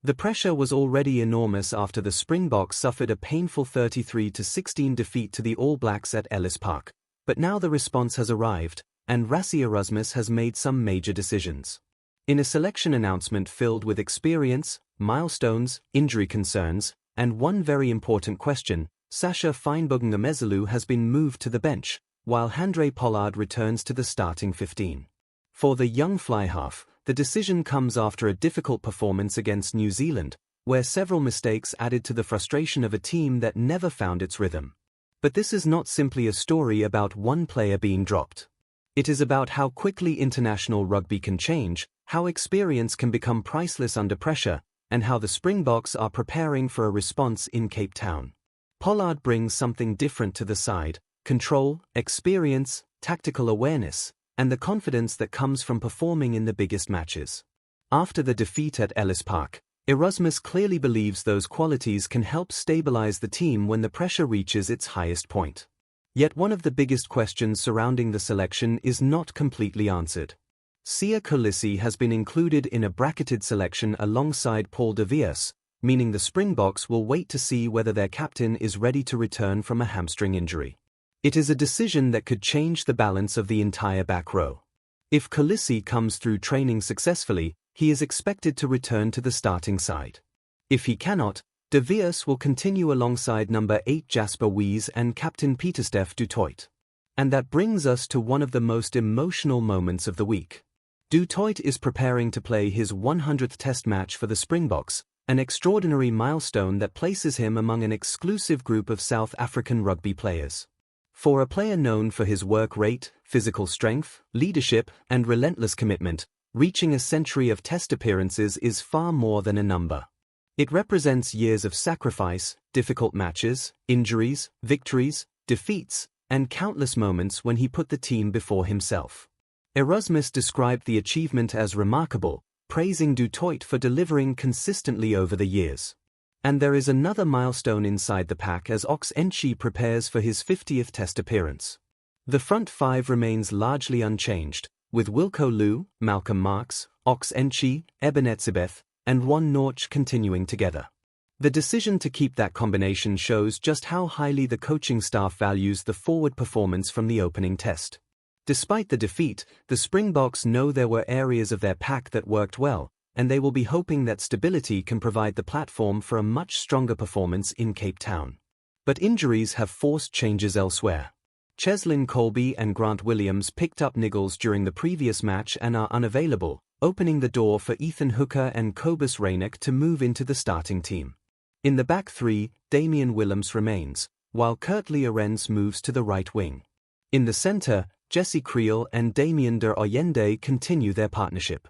The pressure was already enormous after the Springboks suffered a painful 33-16 defeat to the All Blacks at Ellis Park, but now the response has arrived, and Rassie Erasmus has made some major decisions. In a selection announcement filled with experience, milestones, injury concerns, and one very important question, Sacha Feinberg-Mngomezulu has been moved to the bench, while Handre Pollard returns to the starting 15. For the young fly-half, the decision comes after a difficult performance against New Zealand, where several mistakes added to the frustration of a team that never found its rhythm. But this is not simply a story about one player being dropped. It is about how quickly international rugby can change, how experience can become priceless under pressure, and how the Springboks are preparing for a response in Cape Town. Pollard brings something different to the side: control, experience, tactical awareness, and the confidence that comes from performing in the biggest matches. After the defeat at Ellis Park, Erasmus clearly believes those qualities can help stabilize the team when the pressure reaches its highest point. Yet one of the biggest questions surrounding the selection is not completely answered. Siya Kolisi has been included in a bracketed selection alongside Paul de Villiers, meaning the Springboks will wait to see whether their captain is ready to return from a hamstring injury. It is a decision that could change the balance of the entire back row. If Kolisi comes through training successfully, he is expected to return to the starting side. If he cannot, de Villiers will continue alongside number 8 Jasper Wiese and captain Pieter-Steph du Toit. And that brings us to one of the most emotional moments of the week. Du Toit is preparing to play his 100th Test match for the Springboks, an extraordinary milestone that places him among an exclusive group of South African rugby players. For a player known for his work rate, physical strength, leadership, and relentless commitment, reaching a century of Test appearances is far more than a number. It represents years of sacrifice, difficult matches, injuries, victories, defeats, and countless moments when he put the team before himself. Erasmus described the achievement as remarkable, praising Du Toit for delivering consistently over the years. And there is another milestone inside the pack as Ox Nche prepares for his 50th Test appearance. The front five remains largely unchanged, with Wilco Louw, Malcolm Marx, Ox Nche, Ebenezebeth, and Deon Fourie continuing together. The decision to keep that combination shows just how highly the coaching staff values the forward performance from the opening Test. Despite the defeat, the Springboks know there were areas of their pack that worked well, and they will be hoping that stability can provide the platform for a much stronger performance in Cape Town. But injuries have forced changes elsewhere. Cheslin Kolbe and Grant Williams picked up niggles during the previous match and are unavailable, opening the door for Ethan Hooker and Cobus Reinach to move into the starting team. In the back three, Damian Willems remains, while Kurtley Arends moves to the right wing. In the centre, Jesse Kriel and Damien de Oyende continue their partnership.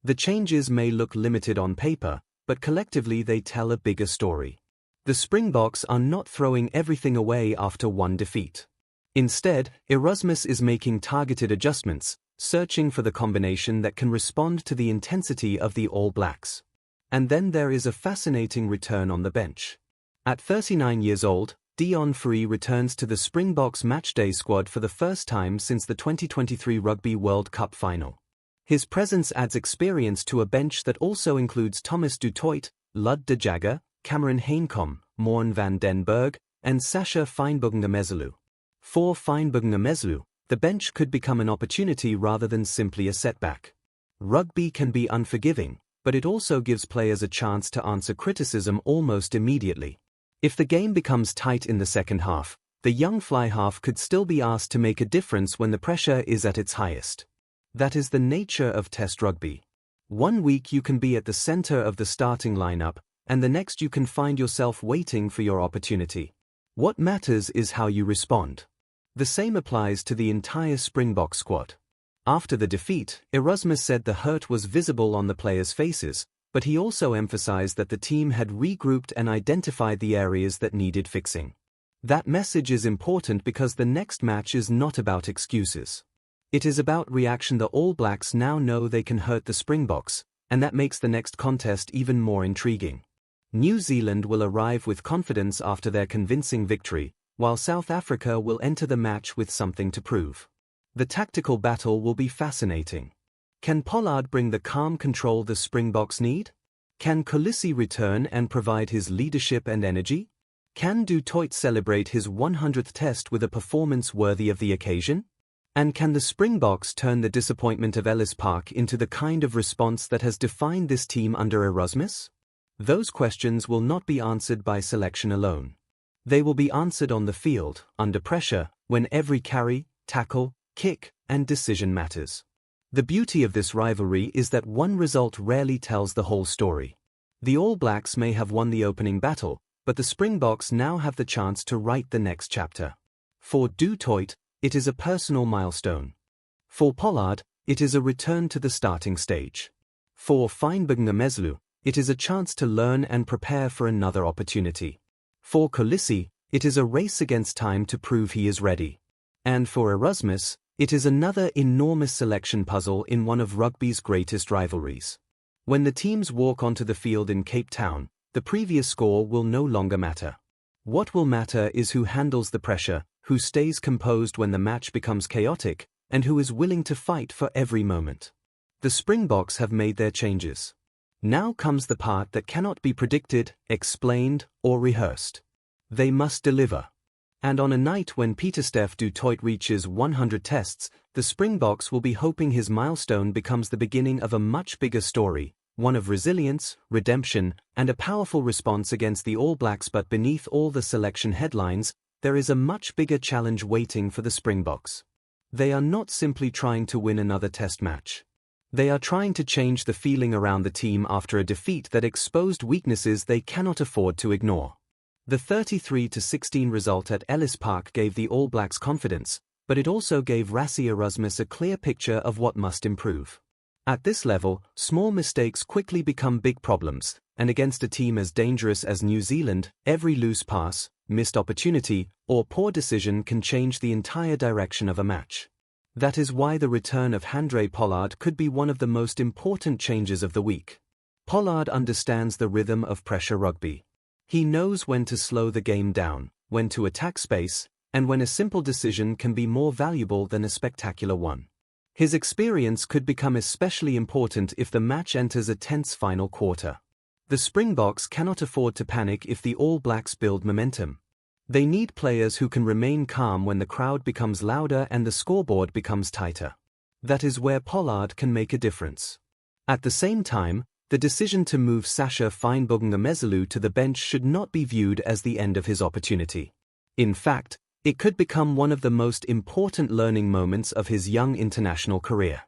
The changes may look limited on paper, but collectively they tell a bigger story. The Springboks are not throwing everything away after one defeat. Instead, Erasmus is making targeted adjustments, searching for the combination that can respond to the intensity of the All Blacks. And then there is a fascinating return on the bench. At 39 years old, Deon Fourie returns to the Springboks matchday squad for the first time since the 2023 Rugby World Cup final. His presence adds experience to a bench that also includes Thomas du Toit, Lud de Jager, Cameron Haincom, Morn van den Berg, and Sacha Feinberg-Mngomezulu. For Feinberg-Mngomezulu, the bench could become an opportunity rather than simply a setback. Rugby can be unforgiving, but it also gives players a chance to answer criticism almost immediately. If the game becomes tight in the second half, the young fly-half could still be asked to make a difference when the pressure is at its highest. That is the nature of Test rugby. One week you can be at the center of the starting lineup, and the next you can find yourself waiting for your opportunity. What matters is how you respond. The same applies to the entire Springbok squad. After the defeat, Erasmus said the hurt was visible on the players' faces, but he also emphasized that the team had regrouped and identified the areas that needed fixing. That message is important because the next match is not about excuses. It is about reaction. The All Blacks now know they can hurt the Springboks, and that makes the next contest even more intriguing. New Zealand will arrive with confidence after their convincing victory, while South Africa will enter the match with something to prove. The tactical battle will be fascinating. Can Pollard bring the calm control the Springboks need? Can Kolisi return and provide his leadership and energy? Can Du Toit celebrate his 100th test with a performance worthy of the occasion? And can the Springboks turn the disappointment of Ellis Park into the kind of response that has defined this team under Erasmus? Those questions will not be answered by selection alone. They will be answered on the field, under pressure, when every carry, tackle, kick, and decision matters. The beauty of this rivalry is that one result rarely tells the whole story. The All Blacks may have won the opening battle, but the Springboks now have the chance to write the next chapter. For Du Toit, it is a personal milestone. For Pollard, it is a return to the starting stage. For Feinberg-Mngomezulu, it is a chance to learn and prepare for another opportunity. For Kolisi, it is a race against time to prove he is ready. And for Erasmus, it is another enormous selection puzzle in one of rugby's greatest rivalries. When the teams walk onto the field in Cape Town, the previous score will no longer matter. What will matter is who handles the pressure, who stays composed when the match becomes chaotic, and who is willing to fight for every moment. The Springboks have made their changes. Now comes the part that cannot be predicted, explained, or rehearsed. They must deliver. And on a night when Pieter-Steph du Toit reaches 100 tests, the Springboks will be hoping his milestone becomes the beginning of a much bigger story, one of resilience, redemption, and a powerful response against the All Blacks. But beneath all the selection headlines, there is a much bigger challenge waiting for the Springboks. They are not simply trying to win another test match. They are trying to change the feeling around the team after a defeat that exposed weaknesses they cannot afford to ignore. The 33-16 result at Ellis Park gave the All Blacks confidence, but it also gave Rassie Erasmus a clear picture of what must improve. At this level, small mistakes quickly become big problems, and against a team as dangerous as New Zealand, every loose pass, missed opportunity, or poor decision can change the entire direction of a match. That is why the return of Handre Pollard could be one of the most important changes of the week. Pollard understands the rhythm of pressure rugby. He knows when to slow the game down, when to attack space, and when a simple decision can be more valuable than a spectacular one. His experience could become especially important if the match enters a tense final quarter. The Springboks cannot afford to panic if the All Blacks build momentum. They need players who can remain calm when the crowd becomes louder and the scoreboard becomes tighter. That is where Pollard can make a difference. At the same time, the decision to move Sacha Feinberg-Mngomezulu to the bench should not be viewed as the end of his opportunity. In fact, it could become one of the most important learning moments of his young international career.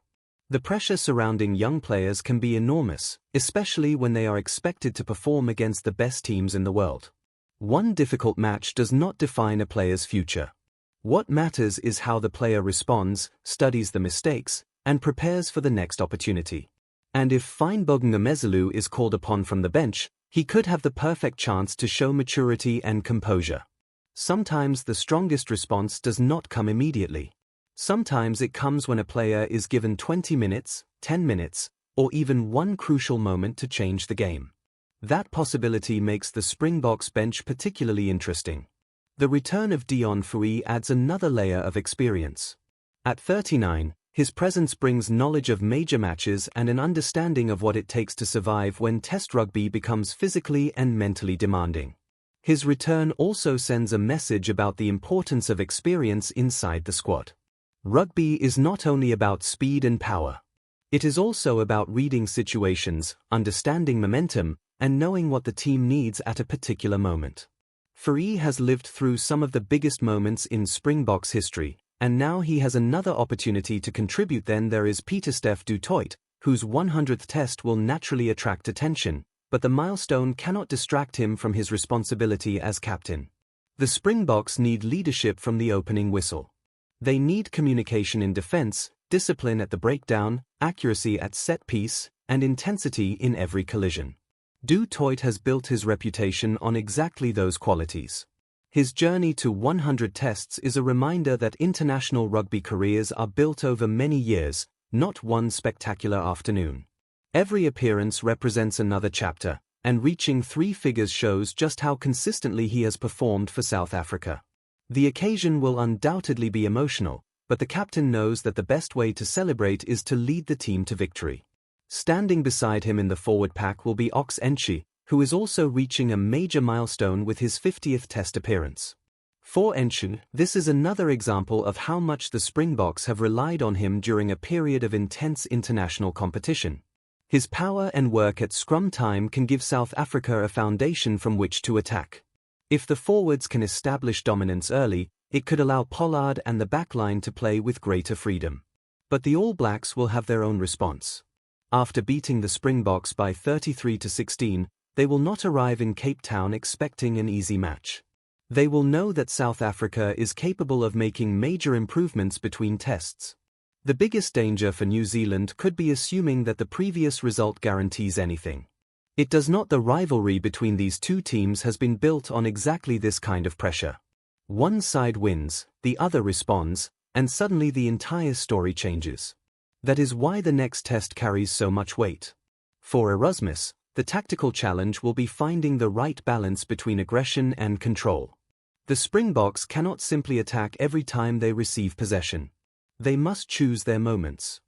The pressure surrounding young players can be enormous, especially when they are expected to perform against the best teams in the world. One difficult match does not define a player's future. What matters is how the player responds, studies the mistakes, and prepares for the next opportunity. And if Feinberg-Mngomezulu is called upon from the bench, he could have the perfect chance to show maturity and composure. Sometimes the strongest response does not come immediately. Sometimes it comes when a player is given 20 minutes, 10 minutes, or even one crucial moment to change the game. That possibility makes the Springboks bench particularly interesting. The return of Deon Fourie adds another layer of experience. At 39, his presence brings knowledge of major matches and an understanding of what it takes to survive when test rugby becomes physically and mentally demanding. His return also sends a message about the importance of experience inside the squad. Rugby is not only about speed and power. It is also about reading situations, understanding momentum, and knowing what the team needs at a particular moment. Fourie has lived through some of the biggest moments in Springboks history, and now he has another opportunity to contribute. Then there is Pieter-Steph du Toit, whose 100th test will naturally attract attention, but the milestone cannot distract him from his responsibility as captain. The Springboks need leadership from the opening whistle. They need communication in defense, discipline at the breakdown, accuracy at set piece, and intensity in every collision. Du Toit has built his reputation on exactly those qualities. His journey to 100 tests is a reminder that international rugby careers are built over many years, not one spectacular afternoon. Every appearance represents another chapter, and reaching 3 figures shows just how consistently he has performed for South Africa. The occasion will undoubtedly be emotional, but the captain knows that the best way to celebrate is to lead the team to victory. Standing beside him in the forward pack will be Ox Nche, who is also reaching a major milestone with his 50th Test appearance. For Nche, this is another example of how much the Springboks have relied on him during a period of intense international competition. His power and work at scrum time can give South Africa a foundation from which to attack. If the forwards can establish dominance early, it could allow Pollard and the backline to play with greater freedom. But the All Blacks will have their own response. After beating the Springboks by 33-16, they will not arrive in Cape Town expecting an easy match. They will know that South Africa is capable of making major improvements between tests. The biggest danger for New Zealand could be assuming that the previous result guarantees anything. It does not. The rivalry between these two teams has been built on exactly this kind of pressure. One side wins, the other responds, and suddenly the entire story changes. That is why the next test carries so much weight. For Erasmus, the tactical challenge will be finding the right balance between aggression and control. The Springboks cannot simply attack every time they receive possession. They must choose their moments.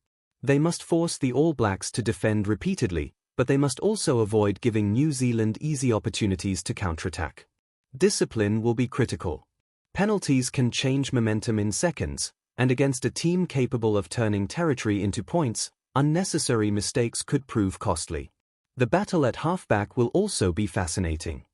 They must force the All Blacks to defend repeatedly, but they must also avoid giving New Zealand easy opportunities to counterattack. Discipline will be critical. Penalties can change momentum in seconds, and against a team capable of turning territory into points, unnecessary mistakes could prove costly. The battle at halfback will also be fascinating.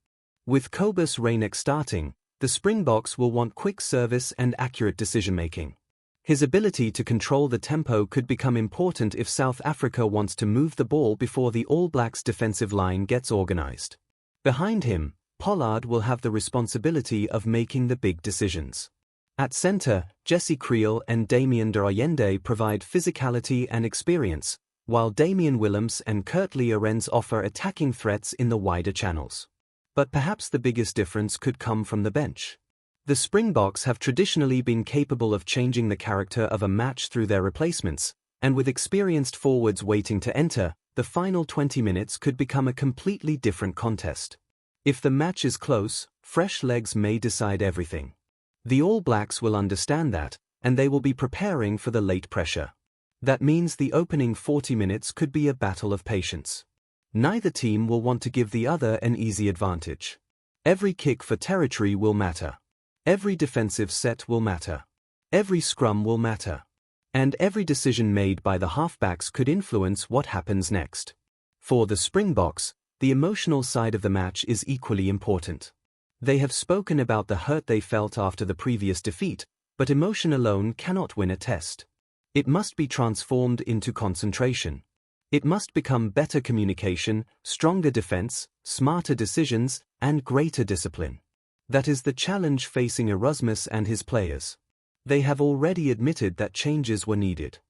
With Cobus Reynek starting, the Springboks will want quick service and accurate decision-making. His ability to control the tempo could become important if South Africa wants to move the ball before the All Blacks' defensive line gets organized. Behind him, Pollard will have the responsibility of making the big decisions. At center, Jesse Kriel and Damian de Allende provide physicality and experience, while Damian Willems and Kurt Lorenz offer attacking threats in the wider channels. But perhaps the biggest difference could come from the bench. The Springboks have traditionally been capable of changing the character of a match through their replacements, and with experienced forwards waiting to enter, the final 20 minutes could become a completely different contest. If the match is close, fresh legs may decide everything. The All Blacks will understand that, and they will be preparing for the late pressure. That means the opening 40 minutes could be a battle of patience. Neither team will want to give the other an easy advantage. Every kick for territory will matter. Every defensive set will matter. Every scrum will matter. And every decision made by the halfbacks could influence what happens next. For the Springboks, the emotional side of the match is equally important. They have spoken about the hurt they felt after the previous defeat, but emotion alone cannot win a test. It must be transformed into concentration. It must become better communication, stronger defense, smarter decisions, and greater discipline. That is the challenge facing Erasmus and his players. They have already admitted that changes were needed.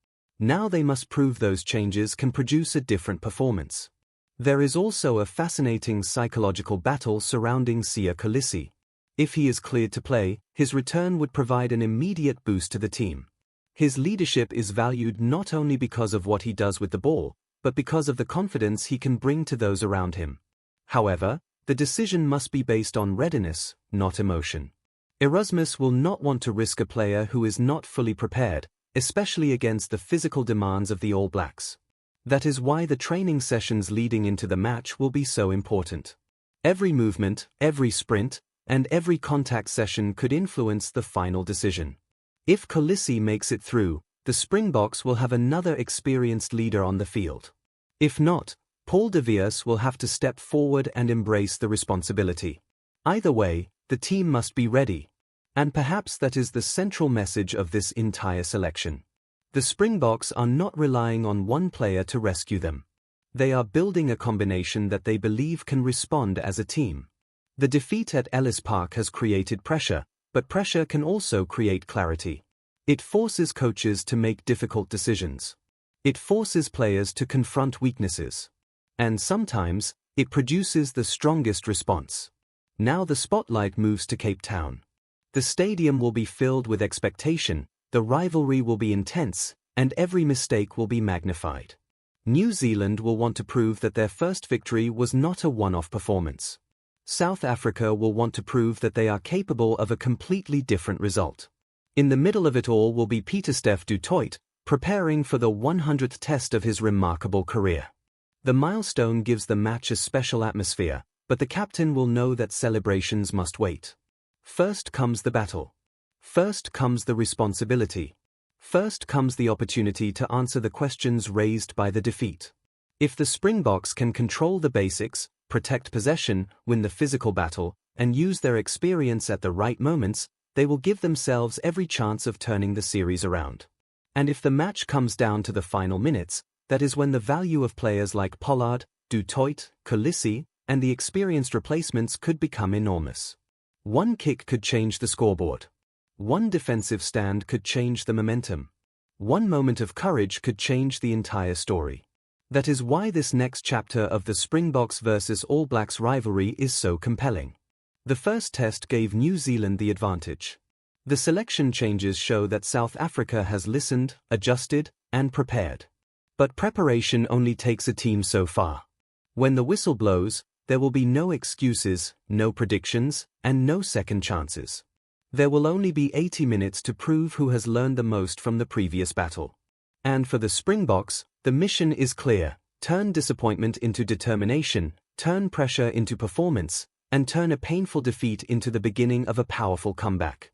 Now they must prove those changes can produce a different performance. There is also a fascinating psychological battle surrounding Siya Kolisi. If he is cleared to play, his return would provide an immediate boost to the team. His leadership is valued not only because of what he does with the ball, but because of the confidence he can bring to those around him. However, the decision must be based on readiness, not emotion. Erasmus will not want to risk a player who is not fully prepared, especially against the physical demands of the All Blacks. That is why the training sessions leading into the match will be so important. Every movement, every sprint, and every contact session could influence the final decision. If Kolisi makes it through, the Springboks will have another experienced leader on the field. If not, Paul de Villiers will have to step forward and embrace the responsibility. Either way, the team must be ready. And perhaps that is the central message of this entire selection. The Springboks are not relying on one player to rescue them. They are building a combination that they believe can respond as a team. The defeat at Ellis Park has created pressure, but pressure can also create clarity. It forces coaches to make difficult decisions. It forces players to confront weaknesses. And sometimes, it produces the strongest response. Now the spotlight moves to Cape Town. The stadium will be filled with expectation, the rivalry will be intense, and every mistake will be magnified. New Zealand will want to prove that their first victory was not a one-off performance. South Africa will want to prove that they are capable of a completely different result. In the middle of it all will be Pieter-Steph du Toit, preparing for the 100th test of his remarkable career. The milestone gives the match a special atmosphere, but the captain will know that celebrations must wait. First comes the battle. First comes the responsibility. First comes the opportunity to answer the questions raised by the defeat. If the Springboks can control the basics, protect possession, win the physical battle, and use their experience at the right moments, they will give themselves every chance of turning the series around. And if the match comes down to the final minutes, that is when the value of players like Pollard, Du Toit, Kolisi, and the experienced replacements could become enormous. One kick could change the scoreboard. One defensive stand could change the momentum. One moment of courage could change the entire story. That is why this next chapter of the Springboks versus All Blacks rivalry is so compelling. The first test gave New Zealand the advantage. The selection changes show that South Africa has listened, adjusted, and prepared. But preparation only takes a team so far. When the whistle blows, there will be no excuses, no predictions, and no second chances. There will only be 80 minutes to prove who has learned the most from the previous battle. And for the Springboks, the mission is clear: turn disappointment into determination, turn pressure into performance, and turn a painful defeat into the beginning of a powerful comeback.